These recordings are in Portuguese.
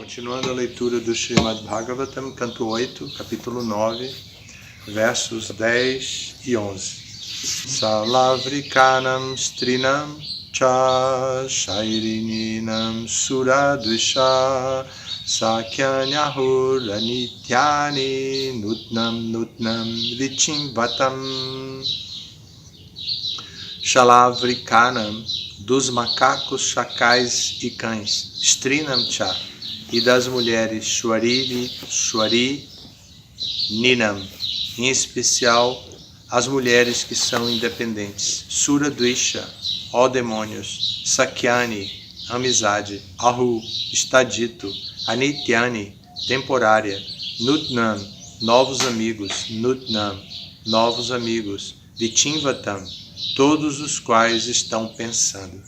Continuando a leitura do Srimad Bhagavatam, canto 8, capítulo 9, versos 10 e 11. Salavrikanam strinam cha shairininam suradvisha sakyanyahur anityani nutnam vichimvatam. Shalavrikanam, dos macacos, chacais e cães, strinam cha, e das mulheres Shwari, Ninam, em especial as mulheres que são independentes. Sura Dvisha, ó demônios. Sakyani, amizade. Ahu, está dito. Anityani, temporária. Nutnam, novos amigos. Nutnam, novos amigos. Vichimvatam, todos os quais estão pensando.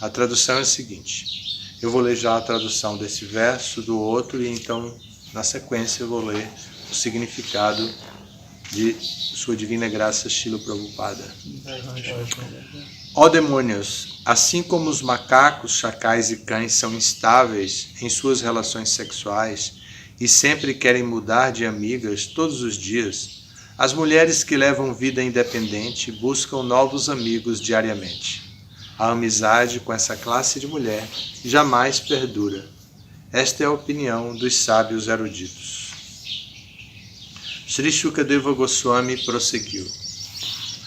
A tradução é a seguinte. Eu vou ler já a tradução desse verso, do outro, e então, na sequência, eu vou ler o significado de Sua Divina Graça Srila Prabhupada. Ó demônios, assim como os macacos, chacais e cães são instáveis em suas relações sexuais e sempre querem mudar de amigas todos os dias, as mulheres que levam vida independente buscam novos amigos diariamente. A amizade com essa classe de mulher jamais perdura. Esta é a opinião dos sábios eruditos. Sri Shukadeva Goswami prosseguiu.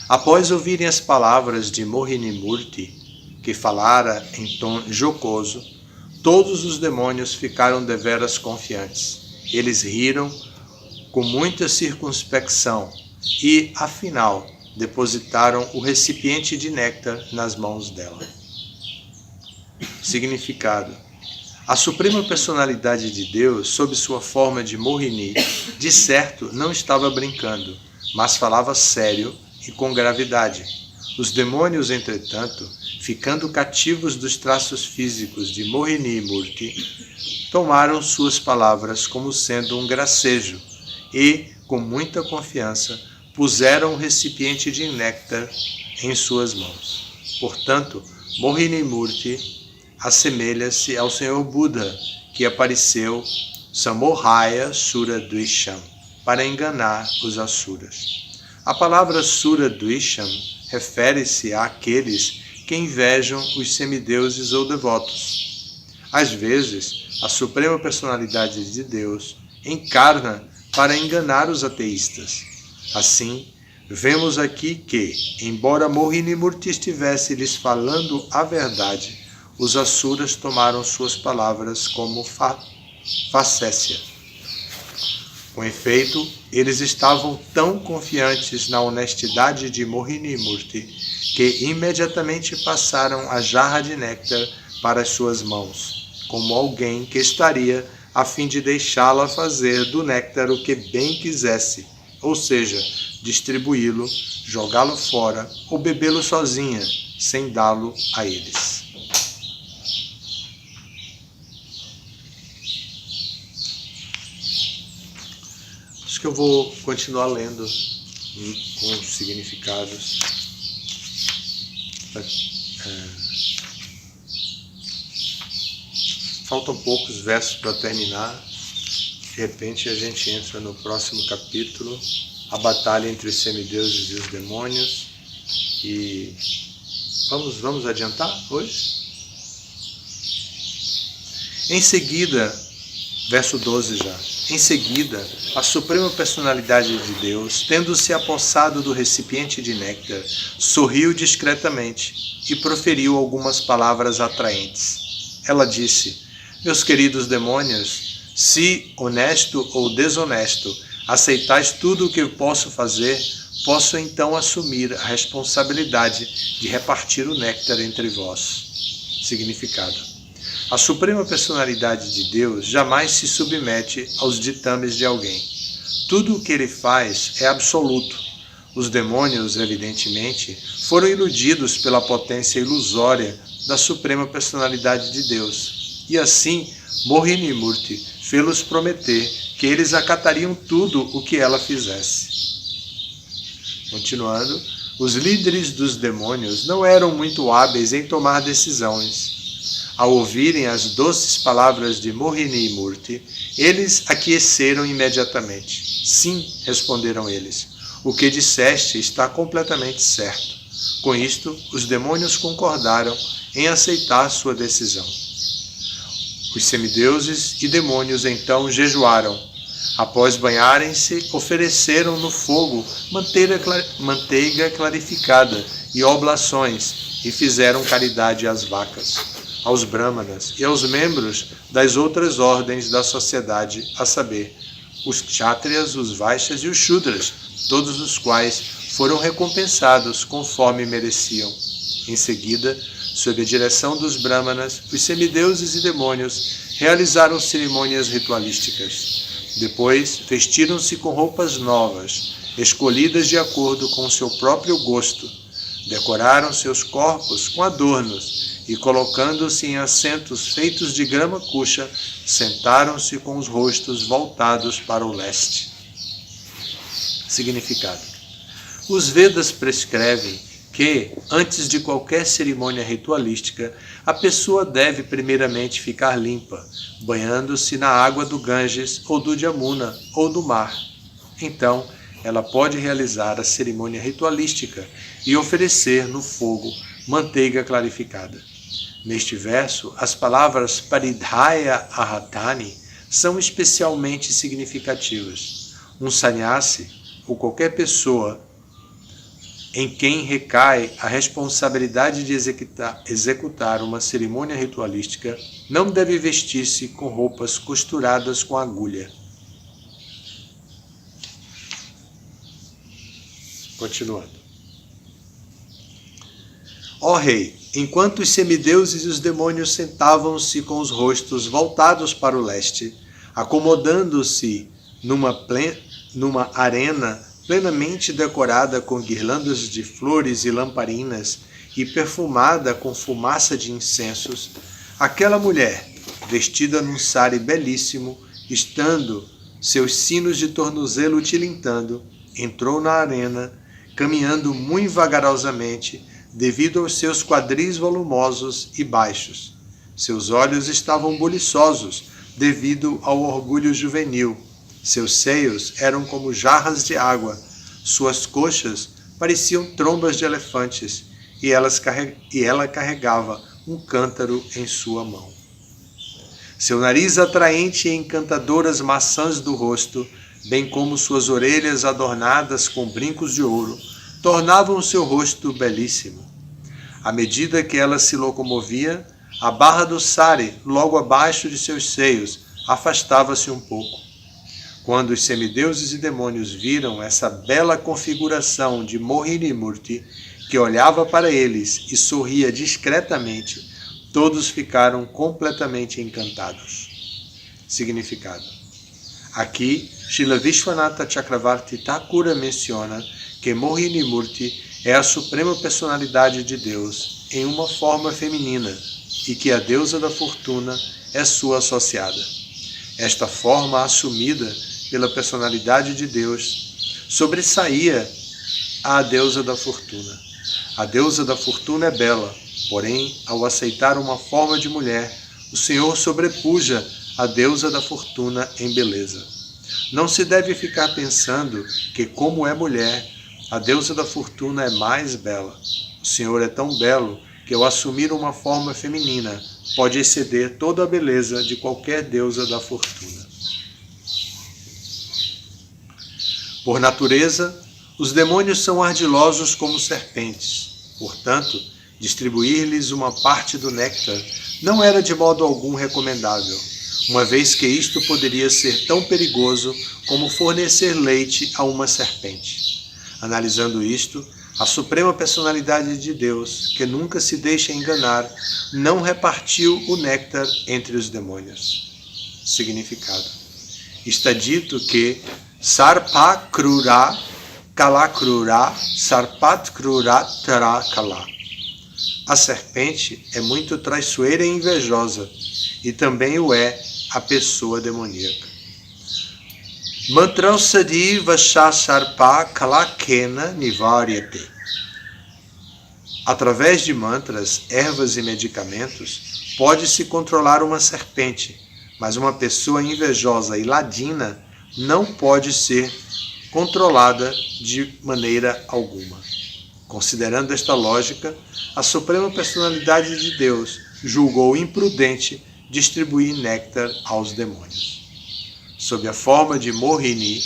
Após ouvirem as palavras de Mohini Murti, que falara em tom jocoso, todos os demônios ficaram deveras confiantes. Eles riram com muita circunspecção e, afinal, depositaram o recipiente de néctar nas mãos dela. Significado: a Suprema Personalidade de Deus, sob sua forma de Mohini, de certo não estava brincando, mas falava sério e com gravidade. Os demônios, entretanto, ficando cativos dos traços físicos de Mohini Murti, tomaram suas palavras como sendo um gracejo e, com muita confiança, puseram um recipiente de néctar em suas mãos. Portanto, Mohini Murti assemelha-se ao Senhor Buda, que apareceu Samohaya Sura Dvisham, para enganar os asuras. A palavra Sura Dvisham refere-se àqueles que invejam os semideuses ou devotos. Às vezes, a Suprema Personalidade de Deus encarna para enganar os ateístas. Assim, vemos aqui que, embora Mohini Murti estivesse lhes falando a verdade, os asuras tomaram suas palavras como facécia. Com efeito, eles estavam tão confiantes na honestidade de Mohini Murti que imediatamente passaram a jarra de néctar para as suas mãos, como alguém que estaria a fim de deixá-la fazer do néctar o que bem quisesse, ou seja, distribuí-lo, jogá-lo fora ou bebê-lo sozinha, sem dá-lo a eles. Acho que eu vou continuar lendo com os significados. Faltam poucos versos para terminar. De repente a gente entra no próximo capítulo, a batalha entre os semideuses e os demônios. E vamos adiantar hoje? Em seguida, verso 12 já. Em seguida, a Suprema Personalidade de Deus, tendo-se apossado do recipiente de néctar, sorriu discretamente e proferiu algumas palavras atraentes. Ela disse: meus queridos demônios, se, honesto ou desonesto, aceitais tudo o que eu posso fazer, posso então assumir a responsabilidade de repartir o néctar entre vós. Significado: a Suprema Personalidade de Deus jamais se submete aos ditames de alguém. Tudo o que ele faz é absoluto. Os demônios, evidentemente, foram iludidos pela potência ilusória da Suprema Personalidade de Deus. E assim, Mohini Murti fê-los prometer que eles acatariam tudo o que ela fizesse. Continuando, os líderes dos demônios não eram muito hábeis em tomar decisões. Ao ouvirem as doces palavras de Mohini Murti, eles aqueceram imediatamente. Sim, responderam eles, o que disseste está completamente certo. Com isto, os demônios concordaram em aceitar sua decisão. Os semideuses e demônios então jejuaram. Após banharem-se, ofereceram no fogo manteiga clarificada e oblações e fizeram caridade às vacas, aos brahmanas e aos membros das outras ordens da sociedade, a saber, os kshatriyas, os vaishyas e os shudras, todos os quais foram recompensados conforme mereciam. Em seguida, sob a direção dos brahmanas, os semideuses e demônios realizaram cerimônias ritualísticas. Depois, vestiram-se com roupas novas, escolhidas de acordo com seu próprio gosto. Decoraram seus corpos com adornos e, colocando-se em assentos feitos de grama cuxa, sentaram-se com os rostos voltados para o leste. Significado: os Vedas prescrevem que, antes de qualquer cerimônia ritualística, a pessoa deve primeiramente ficar limpa, banhando-se na água do Ganges ou do Jamuna ou do mar. Então, ela pode realizar a cerimônia ritualística e oferecer no fogo manteiga clarificada. Neste verso, as palavras Paridhaya Ahatani são especialmente significativas. Um sannyasi, ou qualquer pessoa em quem recai a responsabilidade de executar uma cerimônia ritualística, não deve vestir-se com roupas costuradas com agulha. Continuando. Ó rei, enquanto os semideuses e os demônios sentavam-se com os rostos voltados para o leste, acomodando-se numa arena plenamente decorada com guirlandas de flores e lamparinas e perfumada com fumaça de incensos, aquela mulher, vestida num sari belíssimo, estando seus sinos de tornozelo tilintando, entrou na arena, caminhando muito vagarosamente, devido aos seus quadris volumosos e baixos. Seus olhos estavam buliçosos, devido ao orgulho juvenil. Seus seios eram como jarras de água, suas coxas pareciam trombas de elefantes, e ela carregava um cântaro em sua mão. Seu nariz atraente e encantadoras maçãs do rosto, bem como suas orelhas adornadas com brincos de ouro, tornavam seu rosto belíssimo. À medida que ela se locomovia, a barra do sari, logo abaixo de seus seios, afastava-se um pouco. Quando os semideuses e demônios viram essa bela configuração de Mohini Murti, que olhava para eles e sorria discretamente, todos ficaram completamente encantados. Significado: aqui, Srila Vishwanatha Chakravarti Thakura menciona que Mohini Murti é a suprema personalidade de Deus em uma forma feminina e que a deusa da fortuna é sua associada. Esta forma assumida pela personalidade de Deus sobressaía à deusa da fortuna. A deusa da fortuna é bela, porém, ao aceitar uma forma de mulher, o Senhor sobrepuja a deusa da fortuna em beleza. Não se deve ficar pensando que, como é mulher, a deusa da fortuna é mais bela. O Senhor é tão belo que, ao assumir uma forma feminina, pode exceder toda a beleza de qualquer deusa da fortuna. Por natureza, os demônios são ardilosos como serpentes. Portanto, distribuir-lhes uma parte do néctar não era de modo algum recomendável, uma vez que isto poderia ser tão perigoso como fornecer leite a uma serpente. Analisando isto, a suprema personalidade de Deus, que nunca se deixa enganar, não repartiu o néctar entre os demônios. Significado: está dito que Sarpa krura kala krura sarpat krura tara kala. A serpente é muito traiçoeira e invejosa, e também o é a pessoa demoníaca. Mantram sadi vasha sarpa kalakena nivaryate. Através de mantras, ervas e medicamentos, Pode-se controlar uma serpente, mas uma pessoa invejosa e ladina não pode ser controlada de maneira alguma. Considerando esta lógica, a Suprema Personalidade de Deus julgou imprudente distribuir néctar aos demônios. Sob a forma de Mohini,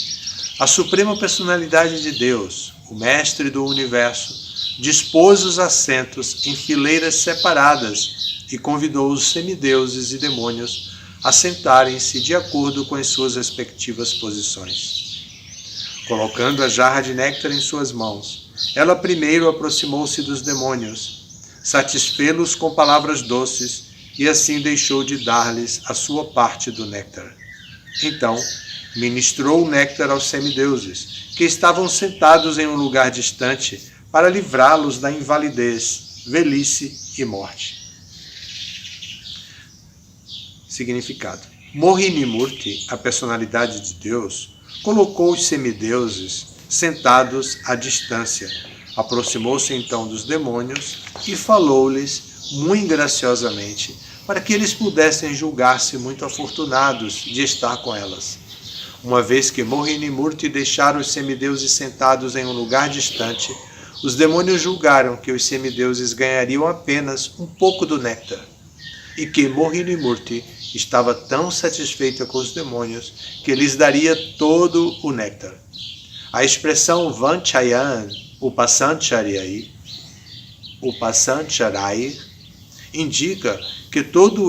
a Suprema Personalidade de Deus, o Mestre do Universo, dispôs os assentos em fileiras separadas e convidou os semideuses e demônios a sentarem-se de acordo com as suas respectivas posições. Colocando a jarra de néctar em suas mãos, ela primeiro aproximou-se dos demônios, satisfê-los com palavras doces e assim deixou de dar-lhes a sua parte do néctar. Então, ministrou o néctar aos semideuses, que estavam sentados em um lugar distante, para livrá-los da invalidez, velhice e morte. Significado. Mohini Murti, a personalidade de Deus, colocou os semideuses sentados à distância. Aproximou-se então dos demônios e falou-lhes muito graciosamente, para que eles pudessem julgar-se muito afortunados de estar com elas. Uma vez que Mohini Murti deixara os semideuses sentados em um lugar distante, os demônios julgaram que os semideuses ganhariam apenas um pouco do néctar, e que Mohini Murti estava tão satisfeita com os demônios que lhes daria todo o néctar. A expressão Vanchayan Upasancharai indica que todo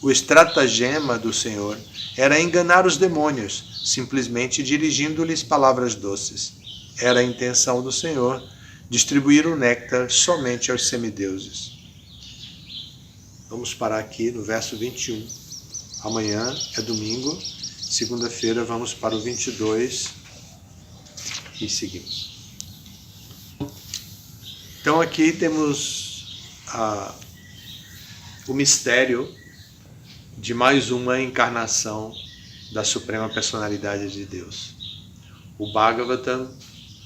o estratagema do Senhor era enganar os demônios, simplesmente dirigindo-lhes palavras doces. Era a intenção do Senhor distribuir o néctar somente aos semideuses. Vamos parar aqui no verso 21. Amanhã é domingo, segunda-feira vamos para o 22 e seguimos. Então aqui temos o mistério de mais uma encarnação da Suprema Personalidade de Deus. O Bhagavatam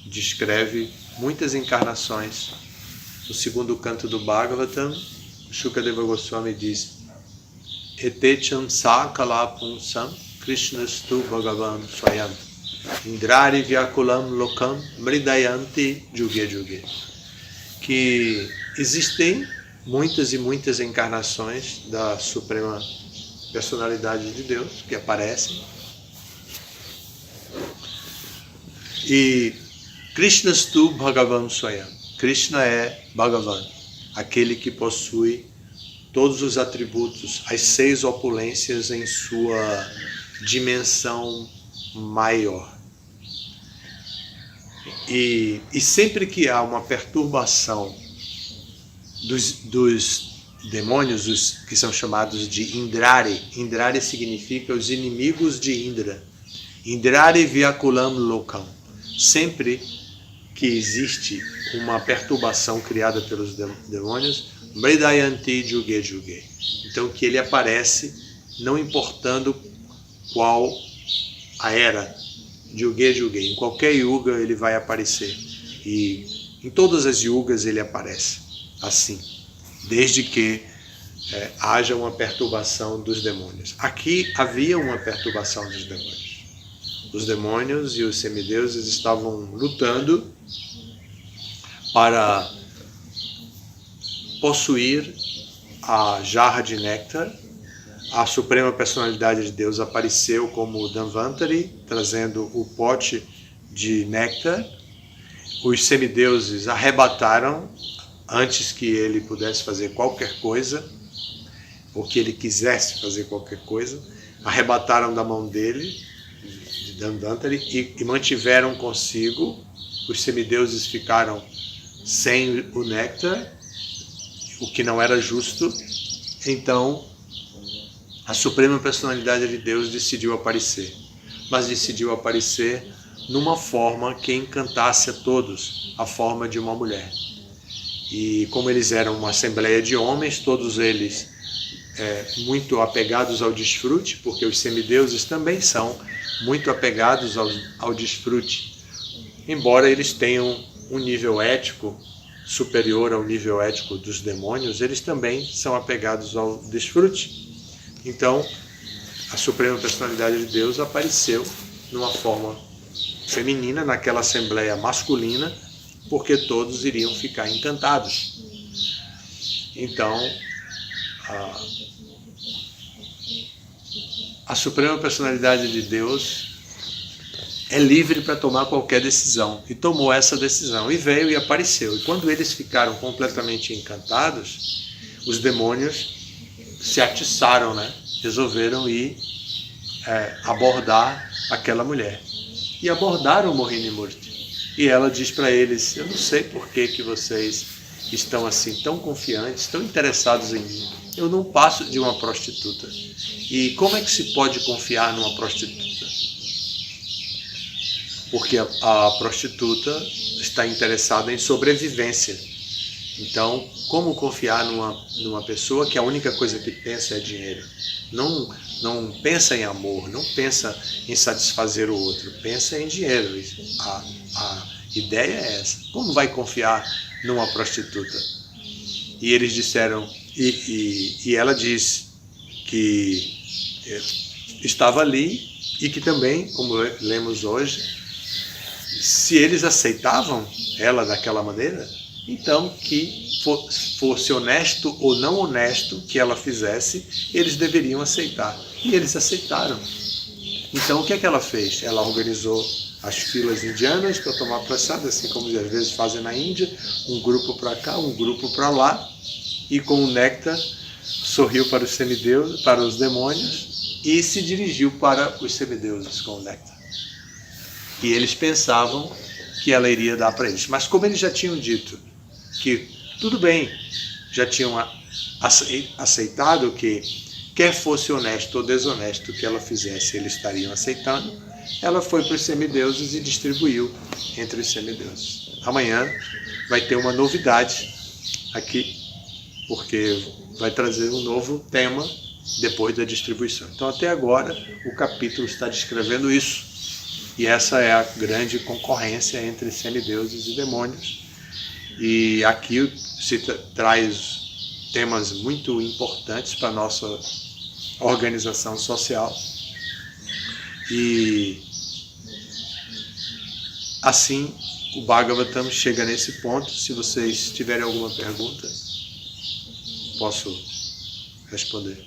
descreve muitas encarnações. No segundo canto do Bhagavatam, Shukadeva Goswami diz: Etecham sakala punsam Krishnastu Bhagavan Swayam Indrari Vyakulam Lokam Mridayanti Juge Juge. Que existem muitas e muitas encarnações da Suprema Personalidade de Deus que aparecem. E Krishnastu Bhagavan Swayam. Krishna é Bhagavan, aquele que possui todos os atributos, as 6 opulências em sua dimensão maior. E sempre que há uma perturbação dos demônios, os que são chamados de Indrari, Indrari significa os inimigos de Indra, Indrari Vyakulam Lokam. Sempre que existe uma perturbação criada pelos demônios, Mridayanti Juge Juge. Então que ele aparece, não importando qual a era, Juge Juge. Em qualquer yuga ele vai aparecer. E em todas as yugas ele aparece assim, desde que haja uma perturbação dos demônios. Aqui havia uma perturbação dos demônios. Os demônios e os semideuses estavam lutando para possuir a jarra de néctar. A Suprema Personalidade de Deus apareceu como Dhanvantari, trazendo o pote de néctar. Os semideuses arrebataram antes que ele pudesse fazer qualquer coisa, ou que ele quisesse fazer qualquer coisa. Arrebataram da mão dele, de Dhanvantari, e mantiveram consigo. Os semideuses ficaram sem o néctar, o que não era justo. Então, a Suprema Personalidade de Deus decidiu aparecer, mas decidiu aparecer numa forma que encantasse a todos, a forma de uma mulher. E como eles eram uma assembleia de homens, todos eles muito apegados ao desfrute, porque os semideuses também são muito apegados ao desfrute, embora eles tenham um nível ético superior ao nível ético dos demônios, eles também são apegados ao desfrute. Então, a Suprema Personalidade de Deus apareceu numa forma feminina, naquela assembleia masculina, porque todos iriam ficar encantados. Então, a Suprema Personalidade de Deus é livre para tomar qualquer decisão, e tomou essa decisão, e veio e apareceu. E quando eles ficaram completamente encantados, os demônios se atiçaram, né? Resolveram ir abordar aquela mulher. E abordaram Mohini Murti. E ela diz para eles: eu não sei por que vocês estão assim tão confiantes, tão interessados em mim. Eu não passo de uma prostituta. E como é que se pode confiar numa prostituta? Porque a prostituta está interessada em sobrevivência. Então, como confiar numa pessoa que a única coisa que pensa é dinheiro? Não pensa em amor, não pensa em satisfazer o outro, pensa em dinheiro. A ideia é essa. Como vai confiar numa prostituta? E eles disseram, e ela disse que estava ali e que também, como lemos hoje, se eles aceitavam ela daquela maneira, então que fosse honesto ou não honesto que ela fizesse, eles deveriam aceitar. E eles aceitaram. Então o que é que ela fez? Ela organizou as filas indianas para tomar prasada, assim como às vezes fazem na Índia, um grupo para cá, um grupo para lá, e com o néctar sorriu para os semideuses, para os demônios, e se dirigiu para os semideuses com o néctar. E eles pensavam que ela iria dar para eles. Mas como eles já tinham dito que tudo bem, já tinham aceitado que quer fosse honesto ou desonesto que ela fizesse, eles estariam aceitando, ela foi para os semideuses e distribuiu entre os semideuses. Amanhã vai ter uma novidade aqui, porque vai trazer um novo tema depois da distribuição. Então até agora o capítulo está descrevendo isso. E essa é a grande concorrência entre semideuses e demônios. E aqui se traz temas muito importantes para a nossa organização social. E assim o Bhagavatam chega nesse ponto. Se vocês tiverem alguma pergunta, posso responder.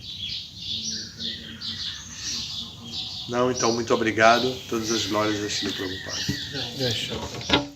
Não, então muito obrigado. Todas as glórias a Srila Prabhupada.